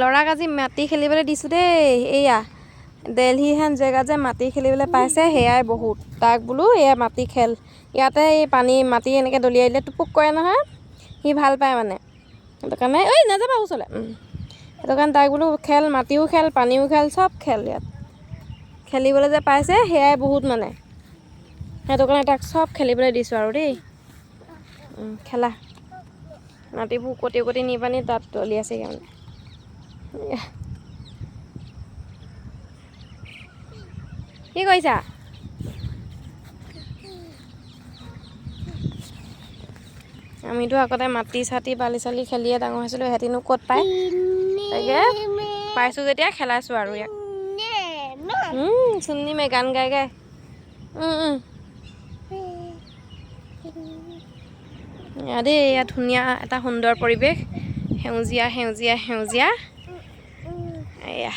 ল'ৰাক আজি মাটি খেলিবলৈ দিছোঁ দেই। এয়া দিল্লী হেন জেগা যে মাটি খেলিবলৈ পাইছে সেয়াই বহুত। তাক বোলো এয়া মাটি খেল, ইয়াতে এই মাটি এনেকৈ দলিয়াই দিলে টুপুক কৰে নহয়, সি ভাল পায় মানে। সেইটো কাৰণে নাযাবা ওচৰলৈ। সেইটো কাৰণে তাক বোলো খেল, মাটিও খেল, পানীও খেল, চব খেল ইয়াত। খেলিবলৈ যে পাইছে সেয়াই বহুত মানে। সেইটো কাৰণে তাক চব খেলিবলৈ দিছোঁ আৰু দেই। খেলা মাটিবোৰ কটি কটি নি পানি তাত দলিয়াইছেগৈ মানে। কি কৰিছা? আমিতো আগতে মাটি চাটি বালি চালি খেলিয়ে ডাঙৰ হৈছিলোঁ, সিহঁতিনো ক'ত পায়। তাকে পাইছোঁ যেতিয়া খেলাইছোঁ আৰু ইয়াক। চুন্নিমে গান গাই গাই। দেই ইয়াত ধুনীয়া এটা সুন্দৰ পৰিৱেশ, সেউজীয়া সেউজীয়া সেউজীয়া। এয়া